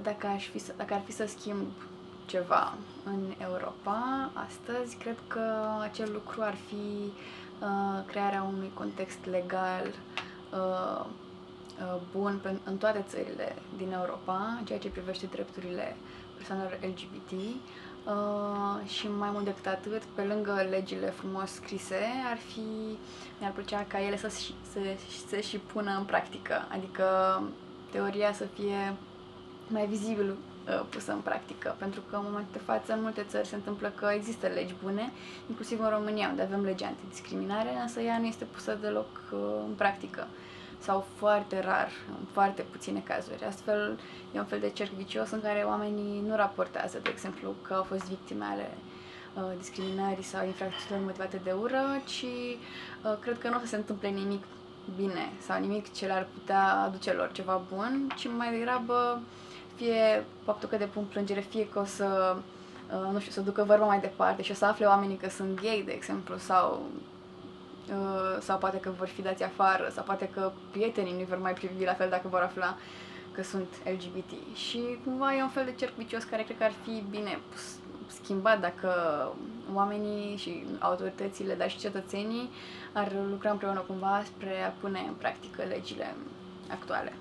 Dacă ar fi să schimb ceva în Europa astăzi, cred că acel lucru ar fi crearea unui context legal bun în toate țările din Europa, în ceea ce privește drepturile persoanelor LGBT. Și mai mult decât atât, pe lângă legile frumos scrise, mi-ar plăcea ca ele să și pună în practică, adică teoria să fie mai vizibil pusă în practică, pentru că în momentul de față în multe țări se întâmplă că există legi bune, inclusiv în România, unde avem legea antidiscriminare, însă ea nu este pusă deloc în practică sau foarte rar, în foarte puține cazuri. Astfel, e un fel de cerc vicios în care oamenii nu raportează, de exemplu, că au fost victime ale discriminării sau infracțiunilor motivate de ură, ci cred că nu o să se întâmple nimic bine sau nimic ce le-ar putea aduce lor ceva bun, ci mai degrabă fie faptul că depun plângere, fie că o să, nu știu, să ducă vorba mai departe și o să afle oamenii că sunt gay, de exemplu, sau poate că vor fi dați afară, sau poate că prietenii nu vor mai privi la fel dacă vor afla că sunt LGBT. Și cumva e un fel de cerc vicios care cred că ar fi bine schimbat dacă oamenii și autoritățile, dar și cetățenii ar lucra împreună cumva spre a pune în practică legile actuale.